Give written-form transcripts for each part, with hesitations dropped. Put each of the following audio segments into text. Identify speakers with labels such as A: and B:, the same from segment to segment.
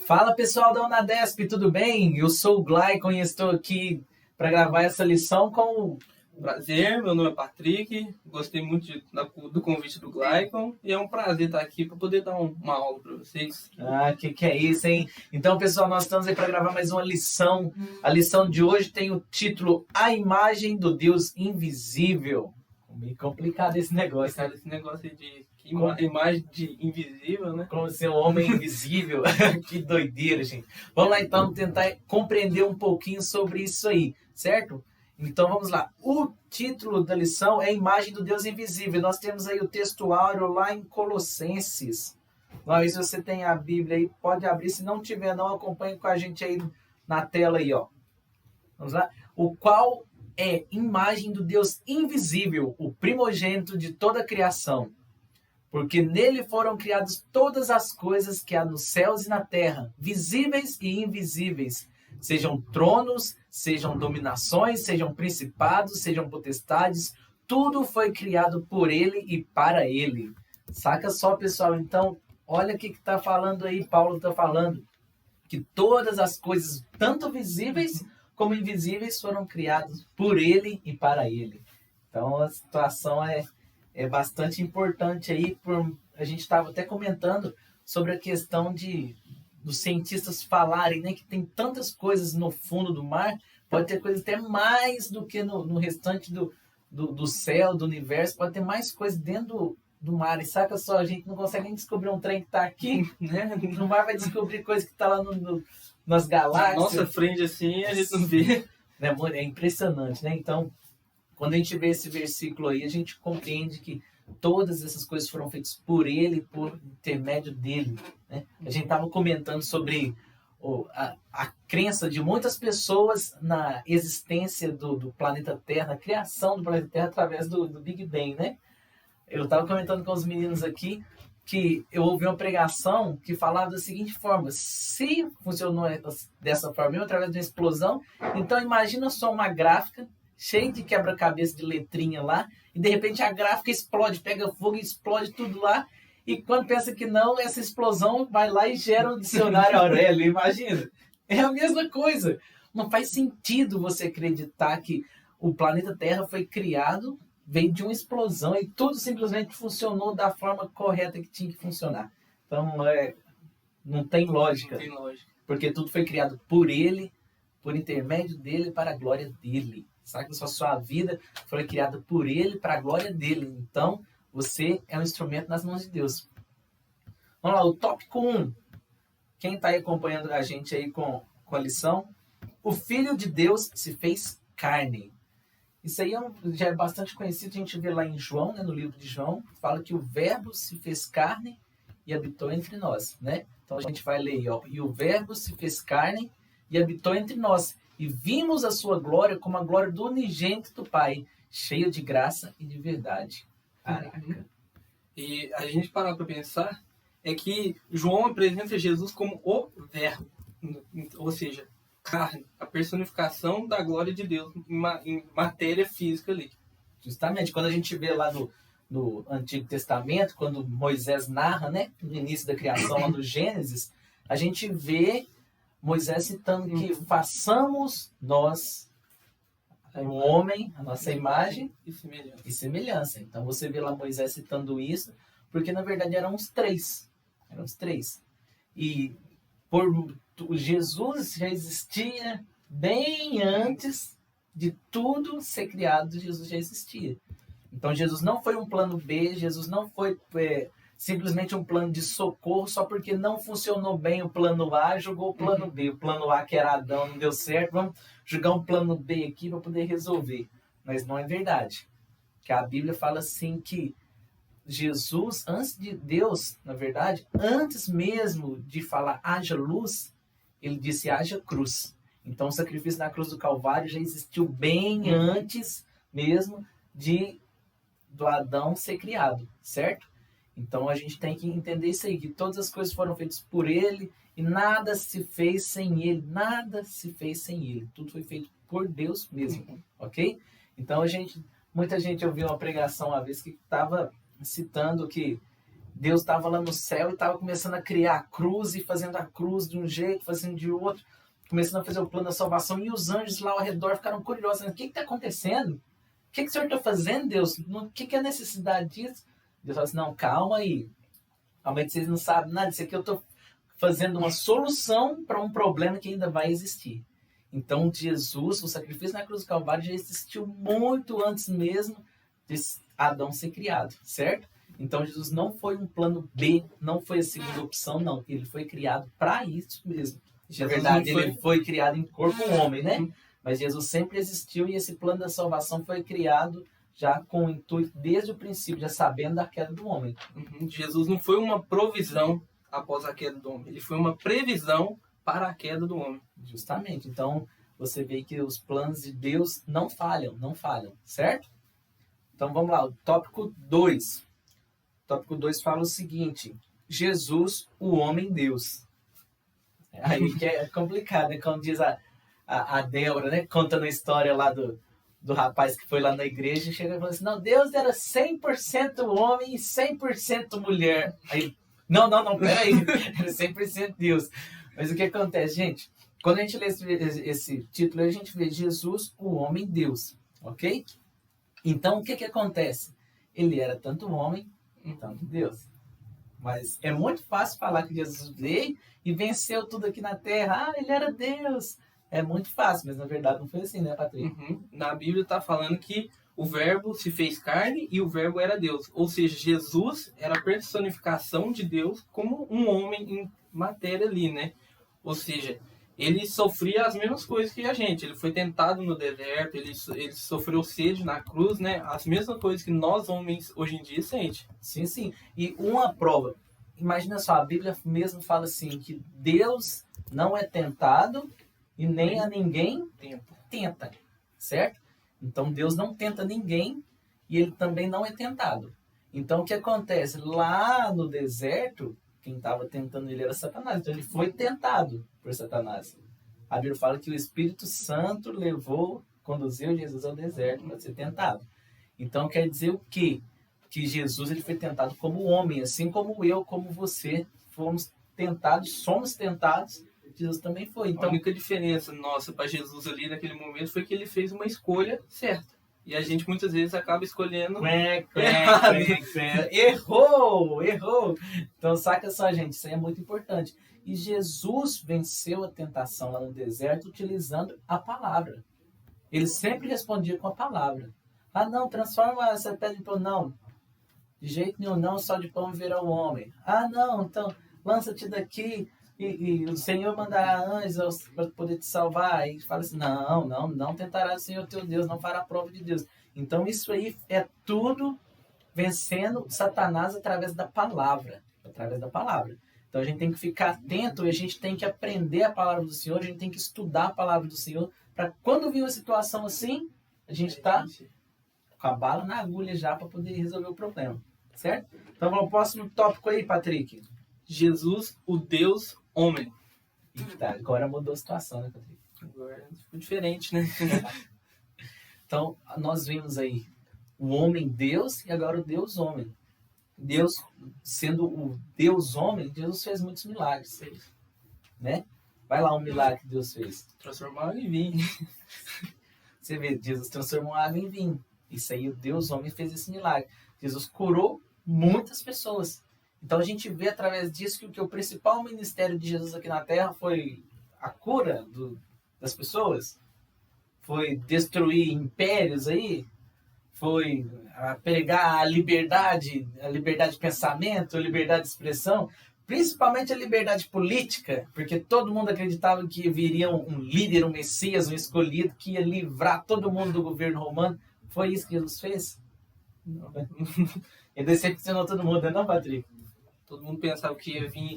A: Fala pessoal da Unadesp, tudo bem? Eu sou o Glycon e estou aqui para gravar essa lição com.
B: Prazer, meu nome é Patrick, gostei muito do convite do Glycon e é um prazer estar aqui para poder dar uma aula para vocês.
A: Que é isso, hein? Então, pessoal, nós estamos aí para gravar mais uma lição. A lição de hoje tem o título A Imagem do Deus Invisível. Meio complicado esse negócio, né?
B: Esse negócio aí de imagem de invisível, né?
A: Como ser um homem invisível. Que doideira, gente. Vamos lá, então, tentar compreender um pouquinho sobre isso aí, certo? Então, vamos lá. O título da lição é a Imagem do Deus Invisível. Nós temos aí o textuário lá em Colossenses. Mas se você tem a Bíblia aí, pode abrir. Se não tiver, não, acompanhe com a gente aí na tela aí, ó. Vamos lá. O qual é imagem do Deus invisível, o primogênito de toda a criação. Porque nele foram criadas todas as coisas que há nos céus e na terra, visíveis e invisíveis, sejam tronos, sejam dominações, sejam principados, sejam potestades, tudo foi criado por ele e para ele. Saca só, pessoal? Então, olha o que está falando aí, Paulo está falando, que todas as coisas, tanto visíveis como invisíveis, foram criadas por ele e para ele. Então, a situação é bastante importante aí. A gente estava até comentando sobre a questão dos cientistas falarem, né, que tem tantas coisas no fundo do mar, pode ter coisas até mais do que no restante do céu, do universo, pode ter mais coisas dentro do mar. E saca só, a gente não consegue nem descobrir um trem que está aqui, né? No mar vai descobrir coisa que está lá nas galáxias.
B: Nossa frente assim, a gente não vê.
A: É impressionante, né? Então, quando a gente vê esse versículo aí, a gente compreende que todas essas coisas foram feitas por ele, por intermédio dele, né? A gente estava comentando sobre a crença de muitas pessoas na existência do planeta Terra, na criação do planeta Terra através do Big Bang, né? Eu estava comentando com os meninos aqui que eu ouvi uma pregação que falava da seguinte forma: se funcionou dessa forma, através de uma explosão, então imagina só uma gráfica cheia de quebra-cabeça de letrinha lá, e de repente a gráfica explode, pega fogo e explode tudo lá, e quando pensa que não, essa explosão vai lá e gera um dicionário Aurélio, imagina. É a mesma coisa. Não faz sentido você acreditar que o planeta Terra foi criado, veio de uma explosão e tudo simplesmente funcionou da forma correta que tinha que funcionar. Então, não tem lógica.
B: Não tem lógica.
A: Porque tudo foi criado por ele, por intermédio dele, para a glória dele. Sabe que a sua vida foi criada por ele, para a glória dele. Então, você é um instrumento nas mãos de Deus. Vamos lá, o tópico 1. Quem está aí acompanhando a gente aí com a lição? O Filho de Deus se fez carne. Isso aí já é bastante conhecido, a gente vê lá em João, né, no livro de João, fala que o Verbo se fez carne e habitou entre nós, né? Então a gente vai ler, ó, e o Verbo se fez carne e habitou entre nós, e vimos a sua glória como a glória do unigênito do Pai, cheio de graça e de verdade. Caraca.
B: E a gente parar para pensar é que João apresenta Jesus como o Verbo, ou seja, carne, a personificação da glória de Deus em matéria física ali.
A: Justamente, quando a gente vê lá no Antigo Testamento, quando Moisés narra, né, no início da criação lá do Gênesis, a gente vê Moisés citando que façamos nós o homem, a nossa imagem e semelhança. Então você vê lá Moisés citando isso, porque na verdade eram os três. E Jesus já existia bem antes de tudo ser criado, Jesus já existia. Então Jesus não foi um plano B, Jesus não foi simplesmente um plano de socorro só porque não funcionou bem o plano A, jogou o plano B. O plano A, que era Adão, não deu certo, vamos jogar um plano B aqui para poder resolver. Mas não é verdade. Que a Bíblia fala assim que Jesus, antes de Deus, na verdade, antes mesmo de falar haja luz, ele disse haja cruz. Então o sacrifício na cruz do Calvário já existiu bem antes mesmo do Adão ser criado, certo? Então a gente tem que entender isso aí, que todas as coisas foram feitas por ele e nada se fez sem ele, tudo foi feito por Deus mesmo, ok? Então muita gente ouviu uma pregação uma vez que estava citando que Deus estava lá no céu e estava começando a criar a cruz e fazendo a cruz de um jeito, fazendo de outro, começando a fazer o plano da salvação, e os anjos lá ao redor ficaram curiosos, o que está acontecendo? O que o Senhor está fazendo, Deus? O que é a necessidade disso? Deus falou assim, não, calma aí, vocês não sabem nada, isso aqui eu estou fazendo uma solução para um problema que ainda vai existir. Então Jesus, o sacrifício na cruz do Calvário já existiu muito antes mesmo de Adão ser criado, certo? Então Jesus não foi um plano B, não foi a segunda opção, não. Ele foi criado para isso mesmo. Na verdade, ele foi criado em corpo homem, né? Mas Jesus sempre existiu e esse plano da salvação foi criado já com o intuito desde o princípio, já sabendo da queda do homem.
B: Jesus não foi uma provisão após a queda do homem, ele foi uma previsão para a queda do homem.
A: Justamente. Então, você vê que os planos de Deus não falham, certo? Então, vamos lá. O tópico 2. O tópico 2 fala o seguinte. Jesus, o homem-Deus. Aí que é complicado, né? Como diz a Débora, né? Contando a história lá do rapaz que foi lá na igreja e chega e fala assim, não, Deus era 100% homem e 100% mulher. Aí, não, peraí. Era 100% Deus. Mas o que acontece, gente? Quando a gente lê esse título, a gente vê Jesus, o homem-Deus, ok? Então, o que acontece? Ele era tanto homem, tanto Deus. Mas é muito fácil falar que Jesus veio e venceu tudo aqui na Terra. Ele era Deus. É muito fácil, mas na verdade não foi assim, né, Patrícia?
B: Na Bíblia está falando que o verbo se fez carne e o verbo era Deus. Ou seja, Jesus era a personificação de Deus como um homem em matéria ali, né? Ou seja, ele sofria as mesmas coisas que a gente. Ele foi tentado no deserto, ele sofreu sede na cruz, né? As mesmas coisas que nós homens hoje em dia sente.
A: Sim. E uma prova. Imagina só, a Bíblia mesmo fala assim, que Deus não é tentado e nem a ninguém tenta, certo? Então Deus não tenta ninguém e ele também não é tentado. Então o que acontece? Lá no deserto, quem estava tentando ele era Satanás. Então ele foi tentado por Satanás. A Bíblia fala que o Espírito Santo conduziu Jesus ao deserto para ser tentado. Então quer dizer o quê? Que Jesus ele foi tentado como homem, assim como eu, como você, somos tentados, Jesus também foi. Então,
B: a única diferença nossa para Jesus ali naquele momento foi que ele fez uma escolha certa. E a gente muitas vezes acaba escolhendo errado.
A: Errou! Então saca só, gente, isso aí é muito importante. E Jesus venceu a tentação lá no deserto utilizando a palavra. Ele sempre respondia com a palavra. Ah, não, transforma essa pedra em pão. Não, de jeito nenhum, não, só de pão viverá o homem. Ah, não, então lança-te daqui e o Senhor mandará anjos para poder te salvar. E fala assim, não tentará o Senhor teu Deus, não fará prova de Deus. Então isso aí é tudo vencendo Satanás através da palavra. Então a gente tem que ficar atento e a gente tem que aprender a palavra do Senhor, a gente tem que estudar a palavra do Senhor, para quando vir uma situação assim, a gente está com a bala na agulha já para poder resolver o problema. Certo? Então vamos ao próximo tópico aí, Patrick.
B: Jesus, o Deus homem.
A: Tá, agora mudou a situação, né, Patrick?
B: Agora ficou diferente, né?
A: Então, nós vimos aí o homem Deus e agora o Deus homem. Deus, sendo o Deus homem, Jesus fez muitos milagres. Né? Vai lá um milagre que Deus fez.
B: Transformou água em vinho.
A: Você vê, Jesus transformou água em vinho. Isso aí, o Deus homem fez esse milagre. Jesus curou muitas pessoas. Então a gente vê através disso que o principal ministério de Jesus aqui na Terra foi a cura das pessoas, foi destruir impérios aí, foi pregar a liberdade de pensamento, a liberdade de expressão, principalmente a liberdade política, porque todo mundo acreditava que viria um líder, um Messias, um escolhido, que ia livrar todo mundo do governo romano. Foi isso que Jesus fez? Não. Ele decepcionou todo mundo, não, Patrick?
B: Todo mundo pensava que ia vir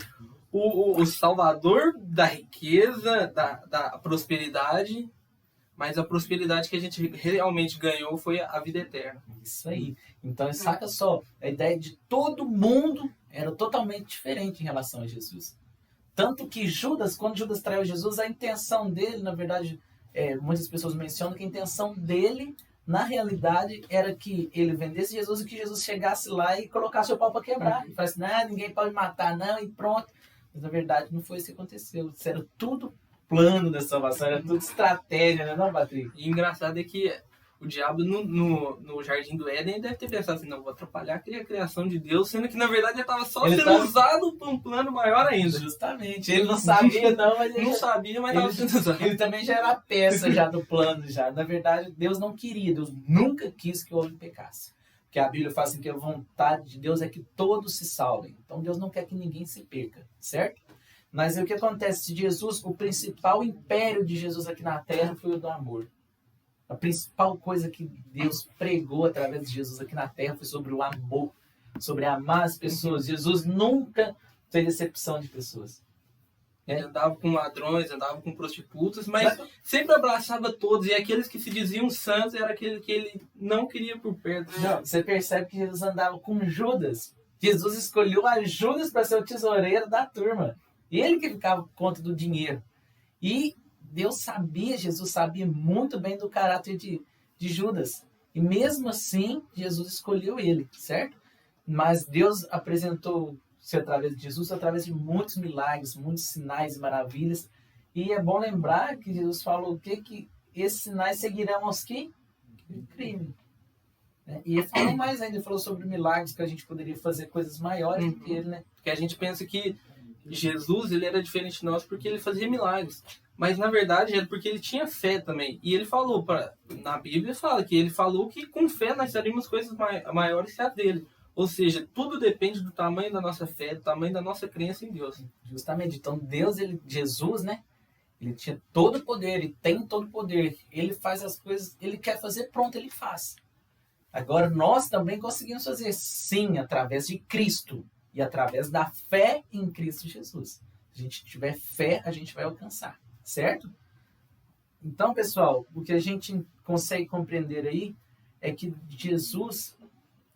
B: o salvador da riqueza, da prosperidade, mas a prosperidade que a gente realmente ganhou foi a vida eterna.
A: Isso aí. Então, saca só, a ideia de todo mundo era totalmente diferente em relação a Jesus. Tanto que Judas, quando Judas traiu Jesus, a intenção dele, na verdade, muitas pessoas mencionam que a intenção dele Na realidade, era que ele vendesse Jesus e que Jesus chegasse lá e colocasse o pau para quebrar. E falasse, não, ninguém pode matar, não, e pronto. Mas, na verdade, não foi isso que aconteceu. Isso era tudo plano da salvação, era tudo estratégia, né, não, Patrick?
B: E o engraçado é que o diabo no Jardim do Éden deve ter pensado assim, não, vou atrapalhar a criação de Deus, sendo que na verdade ele estava só sendo usado para um plano maior ainda.
A: Justamente. Ele não sabia, não, mas
B: ele não sabia, mas estava sendo usado.
A: Ele também já era peça já do plano já. Na verdade, Deus não queria, Deus nunca quis que o homem pecasse. Porque a Bíblia fala assim que a vontade de Deus é que todos se salvem. Então Deus não quer que ninguém se perca, certo? Mas o que acontece? Jesus, o principal império de Jesus aqui na Terra foi o do amor. A principal coisa que Deus pregou através de Jesus aqui na Terra foi sobre o amor, sobre amar as pessoas. Jesus nunca fez exceção de pessoas.
B: Ele andava com ladrões, andava com prostitutas, mas sempre abraçava todos. E aqueles que se diziam santos era aquele que ele não queria por perto.
A: Não, você percebe que Jesus andava com Judas. Jesus escolheu a Judas para ser o tesoureiro da turma. Ele que ficava por conta do dinheiro. E Deus sabia, Jesus sabia muito bem do caráter de Judas. E mesmo assim, Jesus escolheu ele, certo? Mas Deus apresentou-se através de Jesus, através de muitos milagres, muitos sinais e maravilhas. E é bom lembrar que Jesus falou o quê? Que esses sinais seguirão aos que? O crime. E ele falou mais ainda, ele falou sobre milagres, que a gente poderia fazer coisas maiores do que ele, né?
B: Porque a gente pensa que Jesus, ele era diferente de nós porque ele fazia milagres. Mas, na verdade, era porque ele tinha fé também. E ele falou, na Bíblia fala que ele falou que com fé nós faríamos coisas maiores que a dele. Ou seja, tudo depende do tamanho da nossa fé, do tamanho da nossa crença em Deus.
A: Justamente. Então, Jesus, né? Ele tinha todo o poder, ele tem todo o poder. Ele faz as coisas, ele quer fazer, pronto, ele faz. Agora, nós também conseguimos fazer, sim, através de Cristo. E através da fé em Cristo Jesus. Se a gente tiver fé, a gente vai alcançar. Certo? Então, pessoal, o que a gente consegue compreender aí é que Jesus,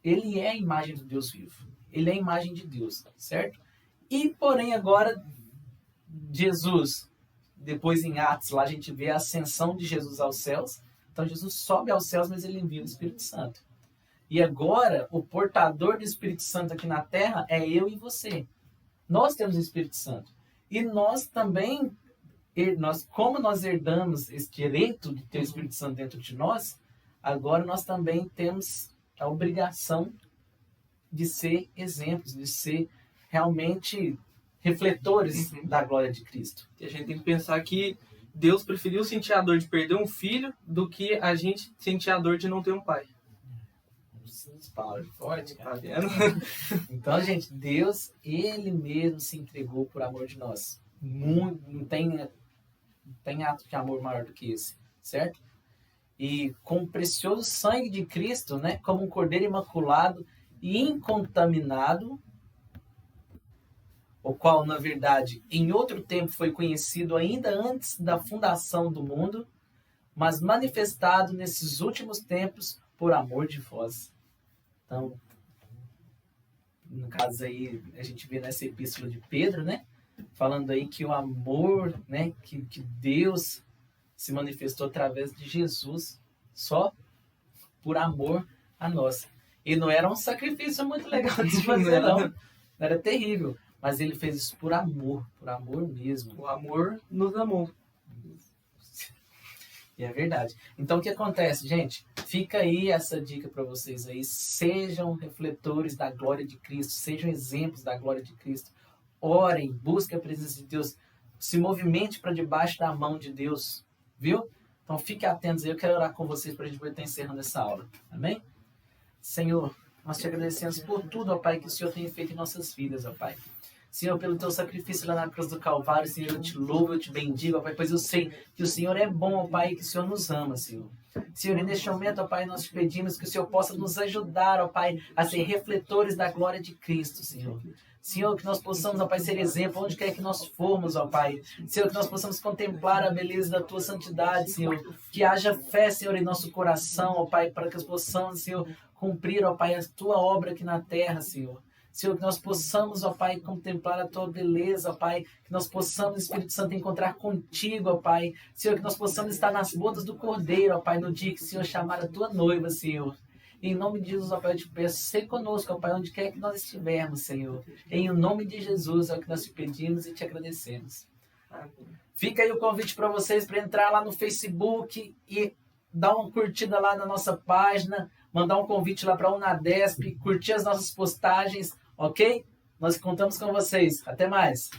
A: ele é a imagem do Deus vivo. Ele é a imagem de Deus, certo? E, porém, agora, Jesus, depois em Atos, lá a gente vê a ascensão de Jesus aos céus. Então, Jesus sobe aos céus, mas ele envia o Espírito Santo. E agora, o portador do Espírito Santo aqui na Terra é eu e você. Nós temos o Espírito Santo. E nós também, como nós herdamos esse direito de ter o Espírito Santo dentro de nós, agora nós também temos a obrigação de ser exemplos, de ser realmente refletores da glória de Cristo.
B: E a gente tem que pensar que Deus preferiu sentir a dor de perder um filho do que a gente sentir a dor de não ter um pai.
A: Palavras fortes,
B: tá vendo?
A: Então, gente, Deus, ele mesmo se entregou por amor de nós. Não tem ato de amor maior do que esse, certo? E com o precioso sangue de Cristo, né, como um cordeiro imaculado e incontaminado, o qual, na verdade, em outro tempo foi conhecido ainda antes da fundação do mundo, mas manifestado nesses últimos tempos por amor de vós. Então, no caso aí, a gente vê nessa epístola de Pedro, né? Falando aí que o amor, né? Que Deus se manifestou através de Jesus, só por amor a nós. E não era um sacrifício muito legal de se fazer, não. Não era terrível. Mas ele fez isso por amor mesmo.
B: O amor nos amou.
A: E é verdade. Então, o que acontece, gente? Fica aí essa dica para vocês aí. Sejam refletores da glória de Cristo. Sejam exemplos da glória de Cristo. Orem, busquem a presença de Deus. Se movimente para debaixo da mão de Deus. Viu? Então, fiquem atentos aí. Eu quero orar com vocês para a gente poder estar encerrando essa aula. Amém? Senhor, nós te agradecemos por tudo, ó Pai, que o Senhor tem feito em nossas vidas, ó Pai. Senhor, pelo teu sacrifício lá na cruz do Calvário, Senhor, eu te louvo, eu te bendigo, ó Pai, pois eu sei que o Senhor é bom, ó Pai, e que o Senhor nos ama, Senhor. Senhor, e neste momento, ó Pai, nós te pedimos que o Senhor possa nos ajudar, ó Pai, a ser refletores da glória de Cristo, Senhor. Senhor, que nós possamos, ó Pai, ser exemplo onde quer que nós formos, ó Pai. Senhor, que nós possamos contemplar a beleza da Tua santidade, Senhor. Que haja fé, Senhor, em nosso coração, ó Pai, para que nós possamos, Senhor, cumprir, ó Pai, a Tua obra aqui na terra, Senhor. Senhor, que nós possamos, ó Pai, contemplar a Tua beleza, ó Pai, que nós possamos, Espírito Santo, encontrar contigo, ó Pai, Senhor, que nós possamos estar nas bodas do Cordeiro, ó Pai, no dia que o Senhor chamar a Tua noiva, Senhor. Em nome de Jesus, ó Pai, eu te peço, ser conosco, ó Pai, onde quer que nós estivermos, Senhor. Em nome de Jesus é o que nós te pedimos e te agradecemos. Fica aí o convite para vocês para entrar lá no Facebook e dar uma curtida lá na nossa página, mandar um convite lá para a Unadesp, curtir as nossas postagens, ok? Nós contamos com vocês. Até mais!